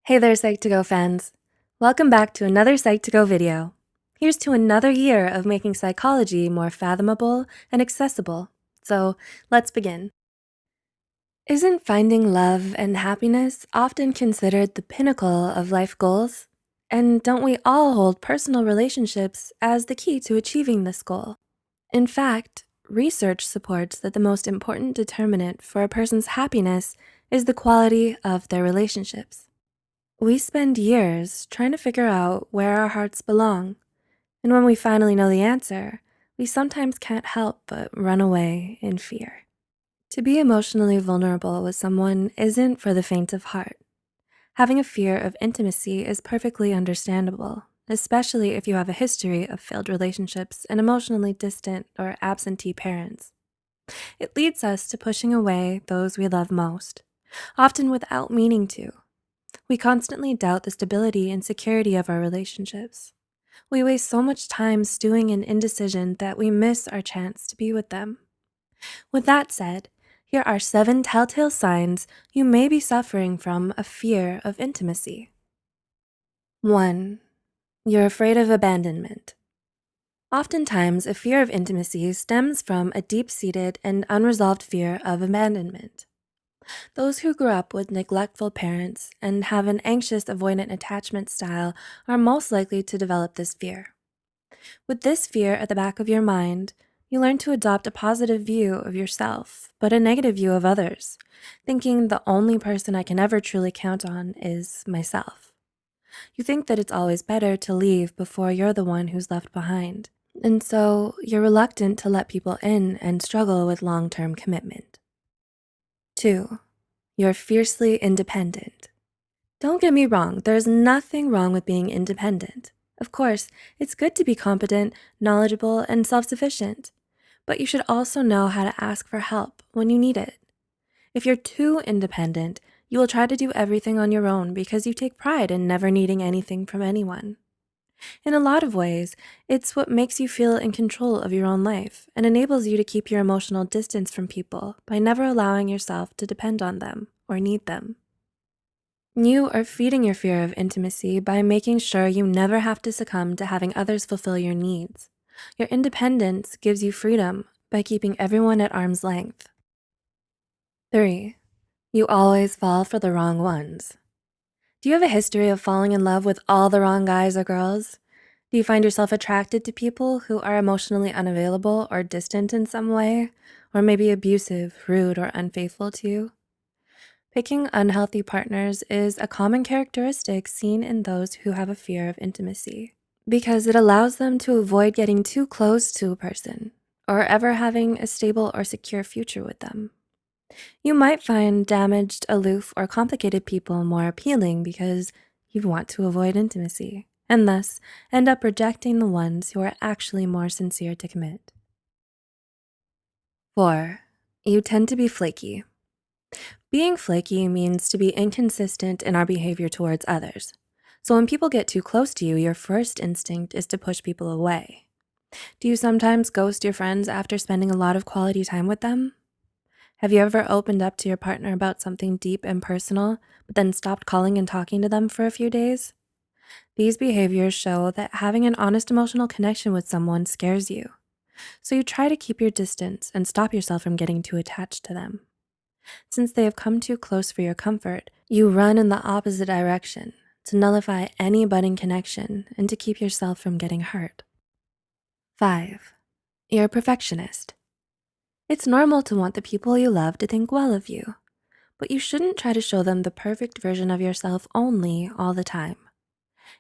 Hey there, Psych2Go fans. Welcome back to another Psych2Go video. Here's to another year of making psychology more fathomable and accessible. So let's begin. Isn't finding love and happiness often considered the pinnacle of life goals? And don't we all hold personal relationships as the key to achieving this goal? In fact, research supports that the most important determinant for a person's happiness is the quality of their relationships. We spend years trying to figure out where our hearts belong, and when we finally know the answer, we sometimes can't help but run away in fear. To be emotionally vulnerable with someone isn't for the faint of heart. Having a fear of intimacy is perfectly understandable, especially if you have a history of failed relationships and emotionally distant or absentee parents. It leads us to pushing away those we love most, often without meaning to. We constantly doubt the stability and security of our relationships. We waste so much time stewing in indecision that we miss our chance to be with them. With that said, here are 7 telltale signs you may be suffering from a fear of intimacy. 1. You're afraid of abandonment. Oftentimes, a fear of intimacy stems from a deep-seated and unresolved fear of abandonment. Those who grew up with neglectful parents and have an anxious avoidant attachment style are most likely to develop this fear. With this fear at the back of your mind, you learn to adopt a positive view of yourself, but a negative view of others, thinking the only person I can ever truly count on is myself. You think that it's always better to leave before you're the one who's left behind, and so you're reluctant to let people in and struggle with long-term commitment. 2. You're fiercely independent. Don't get me wrong, there's nothing wrong with being independent. Of course, it's good to be competent, knowledgeable, and self-sufficient, but you should also know how to ask for help when you need it. If you're too independent, you will try to do everything on your own because you take pride in never needing anything from anyone. In a lot of ways, it's what makes you feel in control of your own life and enables you to keep your emotional distance from people by never allowing yourself to depend on them or need them. You are feeding your fear of intimacy by making sure you never have to succumb to having others fulfill your needs. Your independence gives you freedom by keeping everyone at arm's length. 3. You always fall for the wrong ones. Do you have a history of falling in love with all the wrong guys or girls? Do you find yourself attracted to people who are emotionally unavailable or distant in some way, or maybe abusive, rude, or unfaithful to you? Picking unhealthy partners is a common characteristic seen in those who have a fear of intimacy, because it allows them to avoid getting too close to a person or ever having a stable or secure future with them. You might find damaged, aloof, or complicated people more appealing because you want to avoid intimacy, and thus end up rejecting the ones who are actually more sincere to commit. 4. You tend to be flaky. Being flaky means to be inconsistent in our behavior towards others. So when people get too close to you, your first instinct is to push people away. Do you sometimes ghost your friends after spending a lot of quality time with them? Have you ever opened up to your partner about something deep and personal, but then stopped calling and talking to them for a few days? These behaviors show that having an honest emotional connection with someone scares you. So you try to keep your distance and stop yourself from getting too attached to them. Since they have come too close for your comfort, you run in the opposite direction to nullify any budding connection and to keep yourself from getting hurt. 5. You're a perfectionist. It's normal to want the people you love to think well of you, but you shouldn't try to show them the perfect version of yourself only all the time.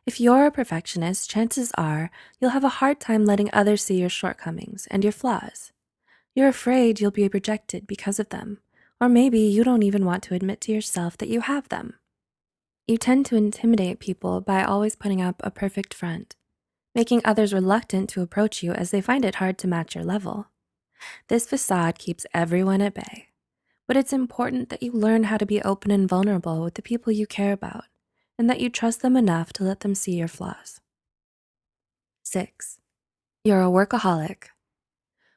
If you're a perfectionist, chances are you'll have a hard time letting others see your shortcomings and your flaws. You're afraid you'll be rejected because of them, or maybe you don't even want to admit to yourself that you have them. You tend to intimidate people by always putting up a perfect front, making others reluctant to approach you as they find it hard to match your level. This facade keeps everyone at bay, but it's important that you learn how to be open and vulnerable with the people you care about, and that you trust them enough to let them see your flaws. 6. You're a workaholic.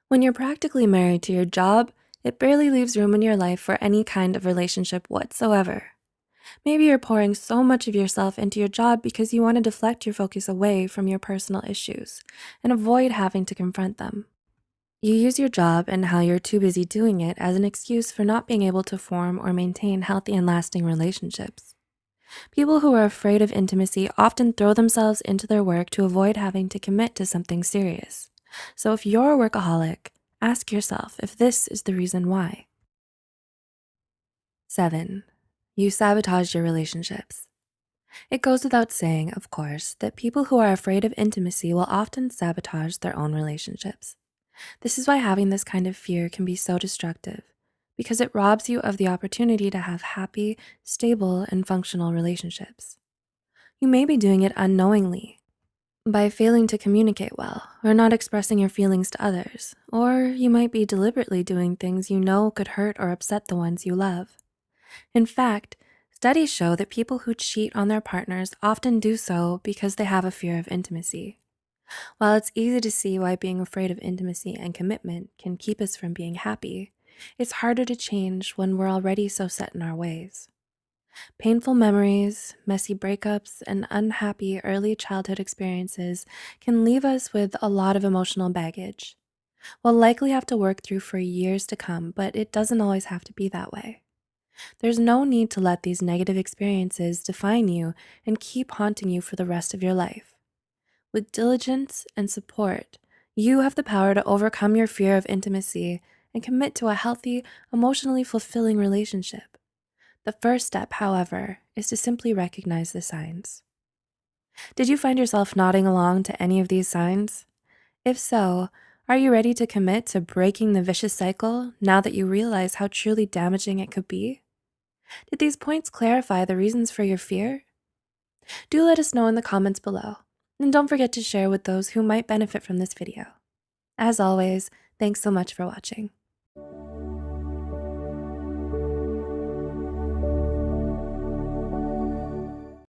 When you're practically married to your job, it barely leaves room in your life for any kind of relationship whatsoever. Maybe you're pouring so much of yourself into your job because you want to deflect your focus away from your personal issues and avoid having to confront them. You use your job and how you're too busy doing it as an excuse for not being able to form or maintain healthy and lasting relationships. People who are afraid of intimacy often throw themselves into their work to avoid having to commit to something serious. So if you're a workaholic, ask yourself if this is the reason why. 7. You sabotage your relationships. It goes without saying, of course, that people who are afraid of intimacy will often sabotage their own relationships. This is why having this kind of fear can be so destructive, because it robs you of the opportunity to have happy, stable, and functional relationships. You may be doing it unknowingly, by failing to communicate well or not expressing your feelings to others, or you might be deliberately doing things you know could hurt or upset the ones you love. In fact, studies show that people who cheat on their partners often do so because they have a fear of intimacy. While it's easy to see why being afraid of intimacy and commitment can keep us from being happy, it's harder to change when we're already so set in our ways. Painful memories, messy breakups, and unhappy early childhood experiences can leave us with a lot of emotional baggage. We'll likely have to work through for years to come, but it doesn't always have to be that way. There's no need to let these negative experiences define you and keep haunting you for the rest of your life. With diligence and support, you have the power to overcome your fear of intimacy and commit to a healthy, emotionally fulfilling relationship. The first step, however, is to simply recognize the signs. Did you find yourself nodding along to any of these signs? If so, are you ready to commit to breaking the vicious cycle now that you realize how truly damaging it could be? Did these points clarify the reasons for your fear? Do let us know in the comments below, and don't forget to share with those who might benefit from this video. As always, thanks so much for watching.